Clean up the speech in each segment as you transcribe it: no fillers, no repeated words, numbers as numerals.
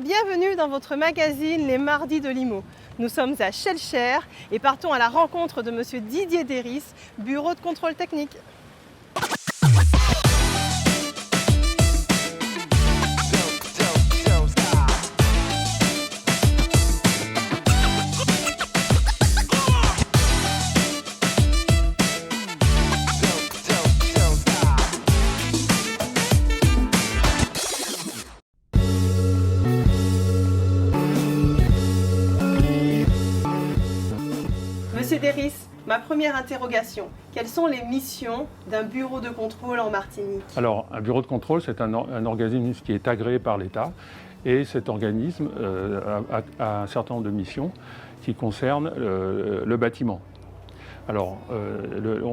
bienvenue dans votre magazine Les Mardis de Limo. Nous sommes à Schellcher et partons à la rencontre de Monsieur Didier Derys, bureau de contrôle technique. Monsieur Derys, ma première interrogation, quelles sont les missions d'un bureau de contrôle en Martinique? Alors, un bureau de contrôle, c'est un organisme qui est agréé par l'État et cet organisme a un certain nombre de missions qui concernent le bâtiment. Alors,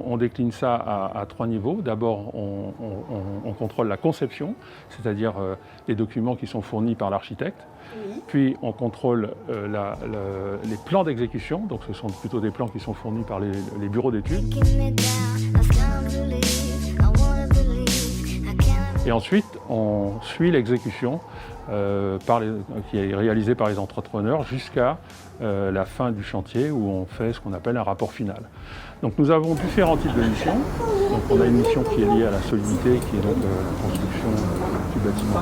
on décline ça à trois niveaux. D'abord, on contrôle la conception, c'est-à-dire les documents qui sont fournis par l'architecte. Oui. Puis, on contrôle les plans d'exécution, donc ce sont plutôt des plans qui sont fournis par les bureaux d'études. Et ensuite, on suit l'exécution qui est réalisée par les entrepreneurs jusqu'à la fin du chantier où on fait ce qu'on appelle un rapport final. Donc nous avons différents types de missions. Donc on a une mission qui est liée à la solidité, qui est donc la construction du bâtiment.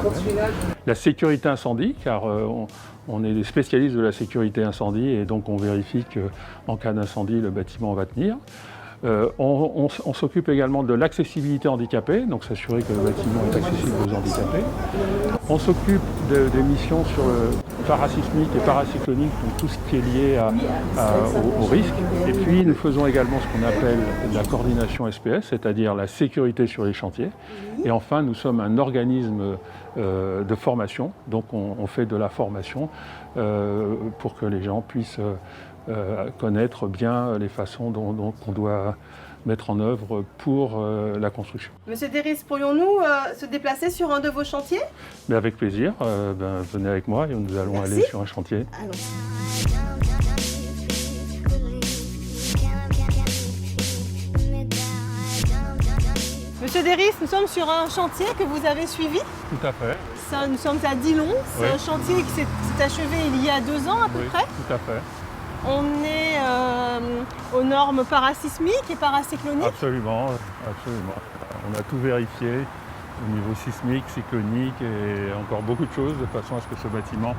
La sécurité incendie, car on est des spécialistes de la sécurité incendie et donc on vérifie qu'en cas d'incendie, le bâtiment va tenir. On s'occupe également de l'accessibilité handicapée, donc s'assurer que le bâtiment est accessible aux handicapés. On s'occupe des missions sur le parasismique et paracyclonique, donc tout ce qui est lié au risque. Et puis nous faisons également ce qu'on appelle la coordination SPS, c'est-à-dire la sécurité sur les chantiers. Et enfin, nous sommes un organisme de formation, donc on fait de la formation pour que les gens puissent connaître bien les façons dont on doit mettre en œuvre pour la construction. Monsieur Derys, pourrions-nous se déplacer sur un de vos chantiers? Mais avec plaisir, venez avec moi et nous allons aller sur un chantier. Allons. Monsieur Derys, nous sommes sur un chantier que vous avez suivi. Tout à fait. Nous sommes à Dillon, c'est Oui. un chantier qui s'est achevé il y a 2 ans à peu Oui, près. tout à fait. On est aux normes parasismiques et paracycloniques. Absolument, absolument. On a tout vérifié au niveau sismique, cyclonique et encore beaucoup de choses de façon à ce que ce bâtiment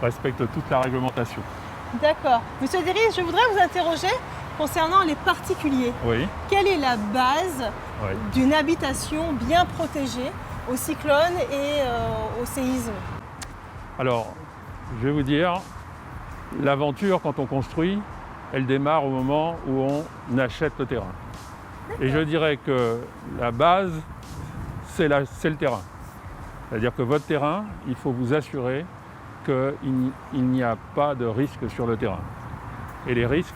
respecte toute la réglementation. D'accord. Monsieur Derys, je voudrais vous interroger concernant les particuliers. Oui, Quelle est la base oui. d'une habitation bien protégée au cyclone et au séisme? Alors, je vais vous dire, l'aventure, quand on construit, elle démarre au moment où on achète le terrain. Et je dirais que la base, c'est le terrain. C'est-à-dire que votre terrain, il faut vous assurer qu'il n'y a pas de risque sur le terrain. Et les risques,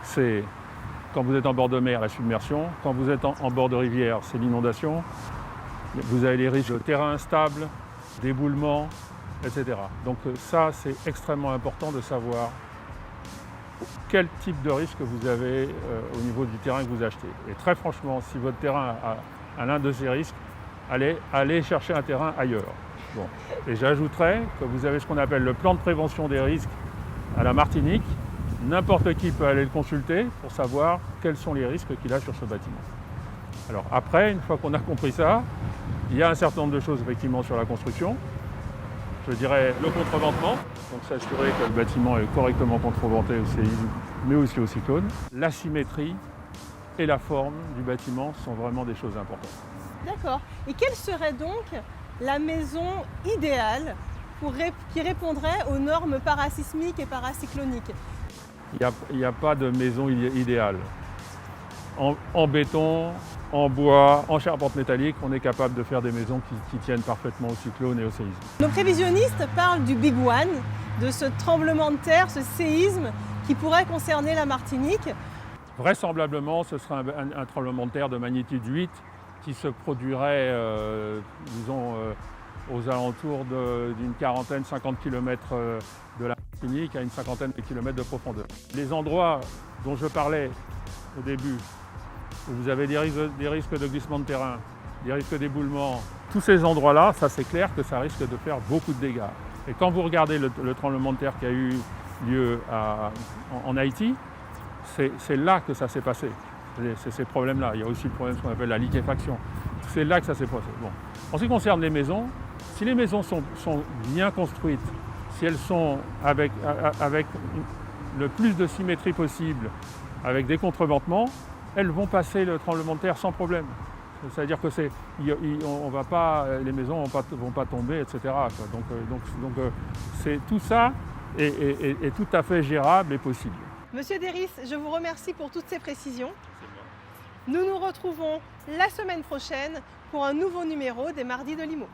c'est quand vous êtes en bord de mer, la submersion, quand vous êtes en bord de rivière, c'est l'inondation. Vous avez les risques de terrain instable, d'éboulement, etc. Donc ça, c'est extrêmement important de savoir quel type de risque vous avez au niveau du terrain que vous achetez. Et très franchement, si votre terrain a l'un de ces risques, allez chercher un terrain ailleurs. Bon. Et j'ajouterais que vous avez ce qu'on appelle le plan de prévention des risques à la Martinique. N'importe qui peut aller le consulter pour savoir quels sont les risques qu'il a sur ce bâtiment. Alors après, une fois qu'on a compris ça, il y a un certain nombre de choses effectivement sur la construction. Je dirais le contreventement, donc s'assurer que le bâtiment est correctement contreventé au séisme, mais aussi au cyclone. La symétrie et la forme du bâtiment sont vraiment des choses importantes. D'accord. Et quelle serait donc la maison idéale qui répondrait aux normes parasismiques et paracycloniques? Il n'y a pas de maison idéale. En béton, en bois, en charpente métallique, on est capable de faire des maisons qui tiennent parfaitement au cyclone et au séisme. Nos prévisionnistes parlent du Big One, de ce tremblement de terre, ce séisme qui pourrait concerner la Martinique. Vraisemblablement, ce sera un tremblement de terre de magnitude 8 qui se produirait, aux alentours d'une quarantaine, 50 km de la Martinique à une cinquantaine de kilomètres de profondeur. Les endroits dont je parlais au début, où vous avez des risques de glissement de terrain, des risques d'éboulement, tous ces endroits-là, ça c'est clair que ça risque de faire beaucoup de dégâts. Et quand vous regardez le tremblement de terre qui a eu lieu en Haïti, c'est là que ça s'est passé. C'est ces problèmes-là. Il y a aussi le problème qu'on appelle la liquéfaction. C'est là que ça s'est passé. Bon. En ce qui concerne les maisons, si les maisons sont bien construites, si elles sont avec le plus de symétrie possible, avec des contreventements, elles vont passer le tremblement de terre sans problème. C'est-à-dire que les maisons ne vont pas tomber, etc. quoi. Donc tout ça est tout à fait gérable et possible. Monsieur Deris, je vous remercie pour toutes ces précisions. Nous nous retrouvons la semaine prochaine pour un nouveau numéro des Mardis de Limo.